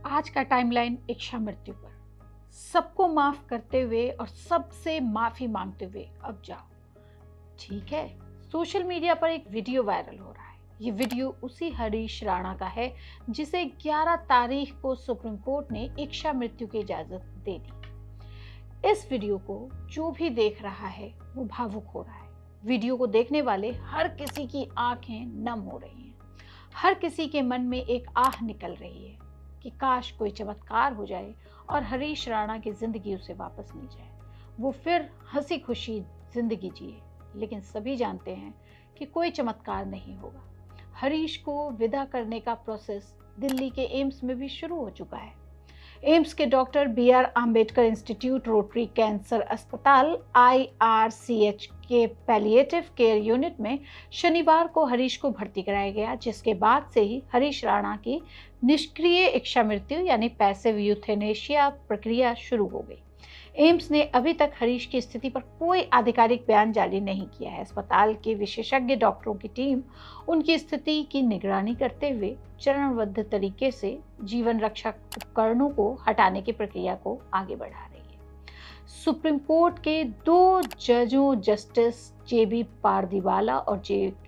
आज का टाइमलाइन इच्छा मृत्यु पर, सबको माफ करते हुए और सबसे माफी मांगते हुए अब जाओ। ठीक है। सोशल मीडिया पर एक वीडियो वायरल हो रहा है। ये वीडियो उसी हरीश राणा का है जिसे 11 तारीख को सुप्रीम कोर्ट ने इच्छा मृत्यु की इजाजत दे दी। इस वीडियो को जो भी देख रहा है वो भावुक हो रहा है। वीडियो को देखने वाले हर किसी की आंखें नम हो रही हैं। हर किसी के मन में एक आह निकल रही है कि काश कोई चमत्कार हो जाए और हरीश राणा की जिंदगी उसे वापस मिल जाए, वो फिर हंसी खुशी जिंदगी जिए। लेकिन सभी जानते हैं कि कोई चमत्कार नहीं होगा। हरीश को विदा करने का प्रोसेस दिल्ली के एम्स में भी शुरू हो चुका है। एम्स के doctor BR Ambedkar institute rotary cancer अस्पताल IRCH के पैलिएटिव केयर यूनिट में शनिवार को हरीश को भर्ती कराया गया, जिसके बाद से ही हरीश राणा की निष्क्रिय इच्छा मृत्यु यानी पैसिव यूथेनेशिया प्रक्रिया शुरू हो गई। एम्स ने अभी तक हरीश की स्थिति पर कोई आधिकारिक बयान जारी नहीं किया है। अस्पताल के विशेषज्ञ डॉक्टरों की टीम उनकी स्थिति की निगरानी करते हुए चरणबद्ध तरीके से जीवन रक्षक उपकरणों को हटाने की प्रक्रिया को आगे बढ़ा रही है। सुप्रीम कोर्ट के 2 जजों जस्टिस JB पारदीवाला और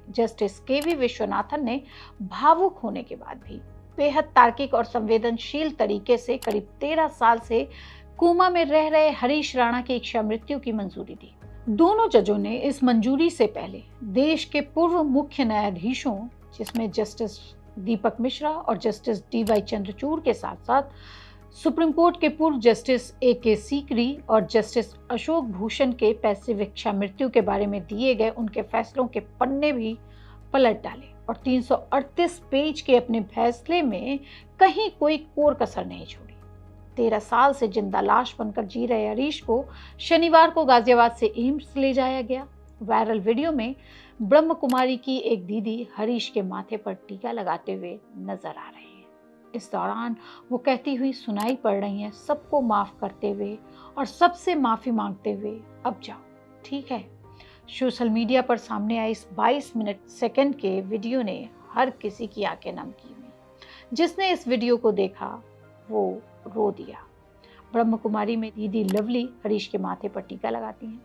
जस्टिस KV विश्वनाथन ने भावुक होने के बाद भी बेहद तार्किक और संवेदनशील तरीके से करीब 13 साल से कोमा में रह रहे हरीश राणा की इच्छा मृत्यु की मंजूरी दी। दोनों जजों ने इस मंजूरी से पहले देश के पूर्व मुख्य न्यायाधीशों, जिसमें जस्टिस दीपक मिश्रा और जस्टिस DY चंद्रचूड़ के साथ साथ सुप्रीम कोर्ट के पूर्व जस्टिस AK सीकरी और जस्टिस अशोक भूषण के पैसिव इच्छा मृत्यु के बारे में दिए गए उनके फैसलों के पन्ने भी पलट डाले और 338 पेज के अपने फैसले में कहीं कोई कोर कसर नहीं छोड़ी। 13 साल से जिंदा लाश बनकर जी रहे हरीश को शनिवार को गाजियाबाद से एम्स ले जाया गया। वायरल वीडियो में ब्रह्म कुमारी की एक दीदी हरीश के माथे पर टीका लगाते हुए नजर आ रही है। इस दौरान वो कहती हुई सुनाई पड़ रही हैं, सबको माफ करते हुए और सबसे माफी मांगते हुए अब जाओ। ठीक है। सोशल मीडिया पर सामने आई इस 22 मिनट सेकंड के वीडियो ने हर किसी की आंखें नम की हुई। जिसने इस वीडियो को देखा वो रो दिया। ब्रह्म कुमारी में दीदी लवली हरीश के माथे पर टीका लगाती हैं।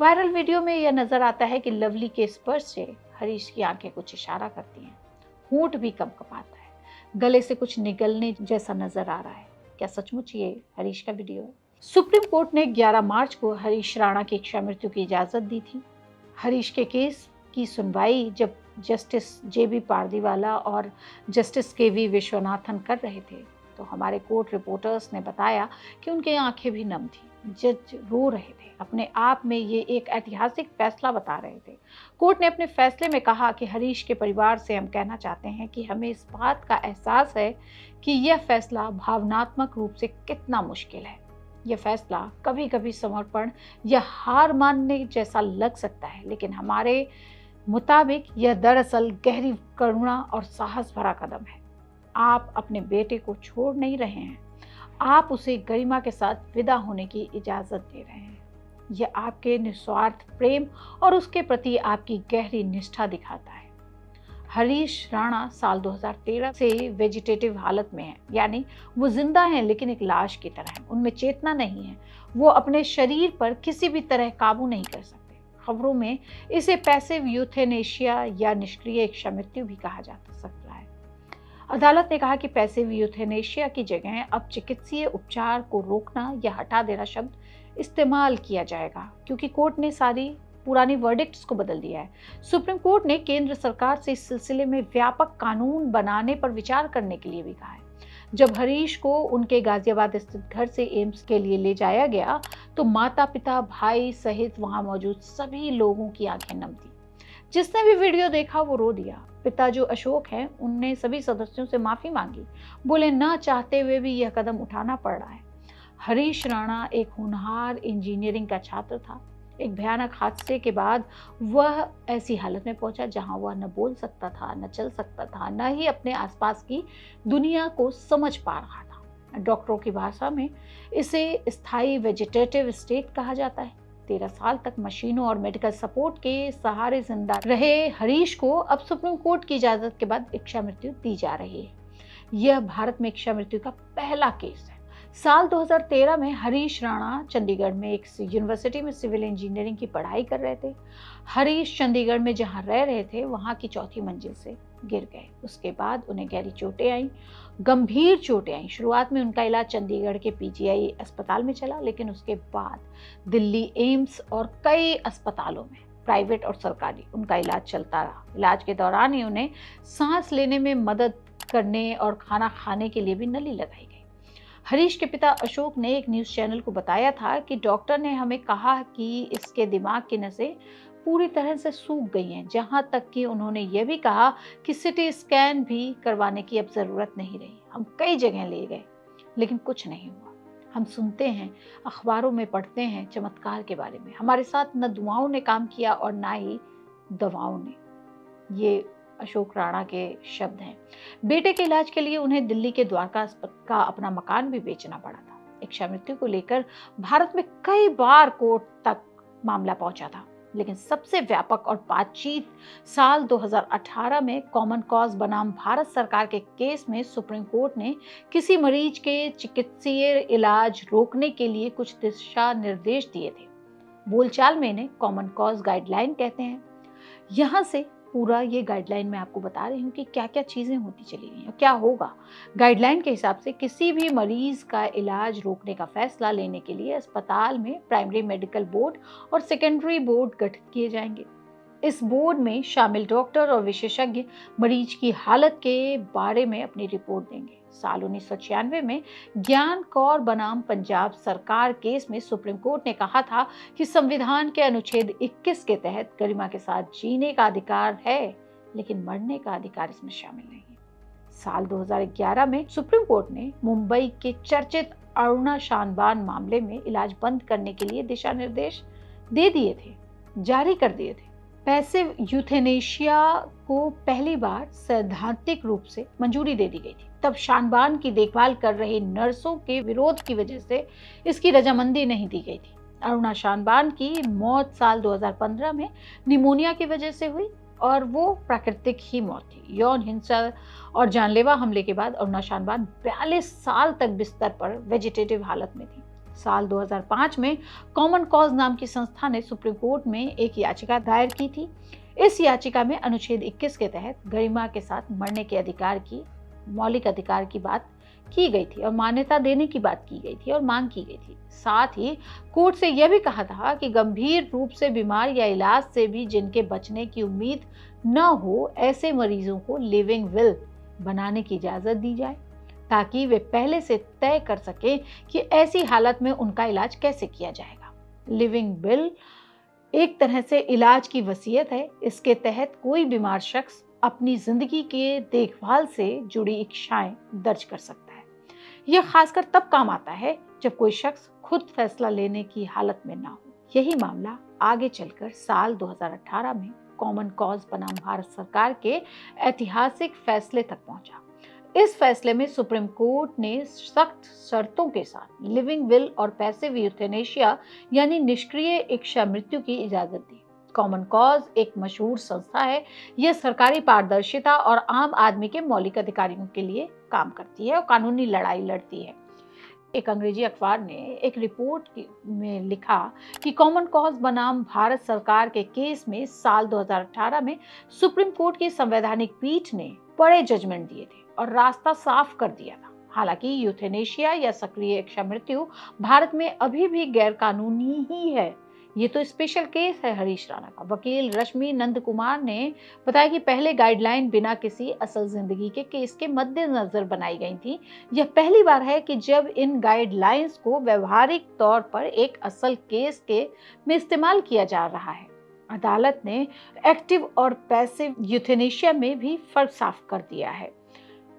वायरल वीडियो में यह नजर आता है कि लवली के स्पर्श से हरीश की आंखें कुछ इशारा करती हैं। होंठ भी कंपकपाता है, गले से कुछ निकलने जैसा नजर आ रहा है। क्या सचमुच ये हरीश का वीडियो है? सुप्रीम कोर्ट ने 11 मार्च को हरीश राणा की इच्छा मृत्यु की इजाजत दी थी। हरीश के केस की सुनवाई जब जस्टिस JB पारदीवाला और जस्टिस KV विश्वनाथन कर रहे थे तो हमारे कोर्ट रिपोर्टर्स ने बताया कि उनकी आंखें भी नम थी। जज रो रहे थे। अपने आप में ये एक ऐतिहासिक फैसला बता रहे थे। कोर्ट ने अपने फैसले में कहा कि हरीश के परिवार से हम कहना चाहते हैं कि हमें इस बात का एहसास है कि यह फैसला भावनात्मक रूप से कितना मुश्किल है। यह फैसला कभी कभी समर्पण या हार मानने जैसा लग सकता है, लेकिन हमारे मुताबिक यह दरअसल गहरी करुणा और साहस भरा कदम है। आप अपने बेटे को छोड़ नहीं रहे हैं, आप उसे गरिमा के साथ विदा होने की इजाजत दे रहे हैं। यह आपके निस्वार्थ प्रेम और उसके प्रति आपकी गहरी निष्ठा दिखाता है। हरीश राणा साल 2013 से वेजिटेटिव हालत में है, यानी वो जिंदा हैं लेकिन एक लाश की तरह है। उनमें चेतना नहीं है। वो अपने शरीर पर किसी भी तरह काबू नहीं कर सकते। खबरों में इसे पैसिव यूथेनेशिया या निष्क्रिय इच्छा मृत्यु भी कहा जा सकता है। अदालत ने कहा कि पैसिव यूथेनेशिया की जगह अब चिकित्सीय उपचार को रोकना या हटा देना शब्द इस्तेमाल किया जाएगा, क्योंकि कोर्ट ने सारी पुरानी वर्डिक्ट्स को बदल दिया है। सुप्रीम कोर्ट ने केंद्र सरकार से इस सिलसिले में व्यापक कानून बनाने पर विचार करने के लिए भी कहा है। जब हरीश को उनके गाजियाबाद स्थित घर से एम्स के लिए ले जाया गया तो माता पिता भाई सहित वहां मौजूद सभी लोगों की आंखें नम थी। जिसने भी वीडियो देखा वो रो दिया। पिता जो अशोक हैं उनने सभी सदस्यों से माफी मांगी। बोले ना चाहते हुए भी यह कदम उठाना पड़ रहा है। हरीश राणा एक होनहार इंजीनियरिंग का छात्र था। एक भयानक हादसे के बाद वह ऐसी हालत में पहुंचा जहां वह न बोल सकता था, न चल सकता था, न ही अपने आसपास की दुनिया को समझ पा रहा था। डॉक्टरों की भाषा में इसे स्थायी वेजिटेटिव स्टेट कहा जाता है। 13 साल तक मशीनों और मेडिकल सपोर्ट के सहारे जिंदा रहे हरीश को अब सुप्रीम कोर्ट की इजाजत के बाद इच्छा मृत्यु दी जा रही है। यह भारत में इच्छा मृत्यु का पहला केस है। साल 2013 में हरीश राणा चंडीगढ़ में एक यूनिवर्सिटी में सिविल इंजीनियरिंग की पढ़ाई कर रहे थे। हरीश चंडीगढ़ में जहां रह रहे थे वहां की चौथी मंजिल से गिर गए। उसके बाद उन्हें गहरी चोटें आईं, गंभीर चोटें आईं। शुरुआत में उनका इलाज चंडीगढ़ के पीजीआई अस्पताल में चला, लेकिन उसके बाद दिल्ली एम्स और कई अस्पतालों में प्राइवेट और सरकारी उनका इलाज चलता रहा। इलाज के दौरान ही उन्हें सांस लेने में मदद करने और खाना खाने के लिए भी नली लगाई गई। हरीश के पिता अशोक ने एक न्यूज़ चैनल को बताया था कि डॉक्टर ने हमें कहा कि इसके दिमाग की नसें पूरी तरह से सूख गई हैं, जहां तक कि उन्होंने यह भी कहा कि सीटी स्कैन भी करवाने की अब ज़रूरत नहीं रही। हम कई जगह ले गए लेकिन कुछ नहीं हुआ। हम सुनते हैं, अखबारों में पढ़ते हैं चमत्कार के बारे में। हमारे साथ न दुआओं ने काम किया और ना ही दवाओं ने। ये अशोक राणा के शब्द हैं। बेटे के इलाज के लिए उन्हें दिल्ली के द्वारका का अपना मकान भी बेचना पड़ा था। इच्छा मृत्यु को लेकर भारत में कई बार कोर्ट तक मामला पहुंचा था, लेकिन सबसे व्यापक और बातचीत साल 2018 में कॉमन कॉज बनाम भारत सरकार के केस में सुप्रीम कोर्ट ने किसी मरीज के चिकित्सीय इलाज रोकने के लिए कुछ दिशा निर्देश दिए थे। बोलचाल में इन्हें कॉमन कॉज गाइडलाइन कहते हैं। यहाँ से पूरा ये गाइडलाइन मैं आपको बता रही हूँ कि क्या क्या चीज़ें होती चली गई और क्या होगा। गाइडलाइन के हिसाब से किसी भी मरीज का इलाज रोकने का फैसला लेने के लिए अस्पताल में प्राइमरी मेडिकल बोर्ड और सेकेंडरी बोर्ड गठित किए जाएंगे। इस बोर्ड में शामिल डॉक्टर और विशेषज्ञ मरीज की हालत के बारे में अपनी रिपोर्ट देंगे। साल 1996 में ज्ञान कौर बनाम पंजाब सरकार केस में सुप्रीम कोर्ट ने कहा था कि संविधान के अनुच्छेद 21 के तहत गरिमा के साथ जीने का अधिकार है, लेकिन मरने का अधिकार इसमें शामिल नहीं है। साल 2011 में सुप्रीम कोर्ट ने मुंबई के चर्चित अरुणा शानबान मामले में इलाज बंद करने के लिए दिशा निर्देश दे दिए थे, जारी कर दिए थे। पैसिव यूथेनेशिया को पहली बार सैद्धांतिक रूप से मंजूरी दे दी गई थी। तब शानबान की देखभाल कर रही नर्सों के विरोध की वजह से इसकी रजामंदी नहीं दी गई थी। अरुणा शानबान की मौत साल 2015 में निमोनिया की वजह से हुई और वो प्राकृतिक ही मौत थी। यौन हिंसा और जानलेवा हमले के बाद अरुणा शानबान 42 साल तक बिस्तर पर वेजिटेटिव हालत में थी। साल 2005 में कॉमन कॉज नाम की संस्था ने सुप्रीम कोर्ट में एक याचिका दायर की थी। इस याचिका में अनुच्छेद 21 के तहत गरिमा के साथ मरने के अधिकार की मौलिक अधिकार की बात की गई थी और मान्यता देने की बात की गई थी और मांग की गई थी। साथ ही कोर्ट से यह भी कहा था कि गंभीर रूप से बीमार या इलाज से भी जिनके बचने की उम्मीद न हो, ऐसे मरीजों को लिविंग विल बनाने की इजाजत दी जाए, ताकि वे पहले से तय कर सकें कि ऐसी हालत में उनका इलाज कैसे किया जाएगा। लिविंग विल एक तरह से इलाज की वसीयत है। इसके तहत कोई बीमार शख्स अपनी जिंदगी के देखभाल से जुड़ी इच्छाएं दर्ज कर सकता है। यह खासकर तब काम आता है जब कोई शख्स खुद फैसला लेने की हालत में ना हो। यही मामला आगे चलकर साल 2018 में कॉमन कॉज बनाम भारत सरकार के ऐतिहासिक फैसले तक पहुंचा। इस फैसले में सुप्रीम कोर्ट ने सख्त शर्तों के साथ लिविंग विल और पैसिव यूथेनेशिया यानी निष्क्रिय इच्छा मृत्यु की इजाजत दी। कॉमन कॉज एक मशहूर संस्था है। यह सरकारी पारदर्शिता और आम आदमी के मौलिक अधिकारों के लिए काम करती है और कानूनी लड़ाई लड़ती है। एक अंग्रेजी अखबार ने एक रिपोर्ट में लिखा कि कॉमन कॉज बनाम भारत सरकार के केस में साल 2018 में सुप्रीम कोर्ट की संवैधानिक पीठ ने बड़े जजमेंट दिए थे और रास्ता साफ कर दिया था। हालांकि यूथेनेशिया या सक्रिय इच्छा मृत्यु भारत में अभी भी गैर कानूनी ही है। ये तो स्पेशल केस है हरीश राणा का। वकील रश्मि नंद कुमार ने बताया कि पहले गाइडलाइन बिना किसी असल जिंदगी के केस के मद्देनजर बनाई गई थी। यह पहली बार है कि जब इन गाइडलाइंस को व्यवहारिक तौर पर एक असल केस के में इस्तेमाल किया जा रहा है। अदालत ने एक्टिव और पैसिव यूथेनेशिया में भी फर्क साफ कर दिया है।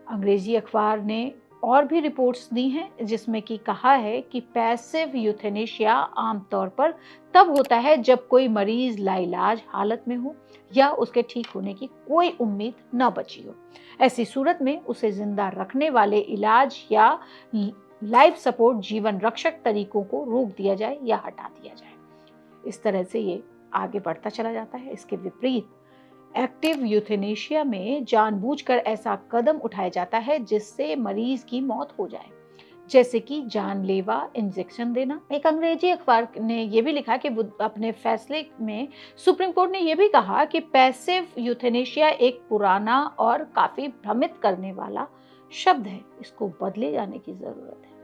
अंग्रेजी अखबार ने और भी रिपोर्ट्स दी हैं जिसमें कि कहा है कि पैसिव यूथेनेशिया आमतौर पर तब होता है जब कोई मरीज लाइलाज हालत में हो या उसके ठीक होने की कोई उम्मीद न बची हो। ऐसी सूरत में उसे जिंदा रखने वाले इलाज या लाइफ सपोर्ट जीवन रक्षक तरीकों को रोक दिया जाए या हटा दिया जाए। इस तरह से ये आगे बढ़ता चला जाता है। इसके विपरीत एक्टिव यूथेनेशिया में जानबूझकर ऐसा कदम उठाया जाता है जिससे मरीज की मौत हो जाए, जैसे कि जानलेवा इंजेक्शन देना। एक अंग्रेजी अखबार ने यह भी लिखा कि अपने फैसले में सुप्रीम कोर्ट ने यह भी कहा कि पैसिव यूथेनेशिया एक पुराना और काफी भ्रमित करने वाला शब्द है, इसको बदले जाने की जरूरत है।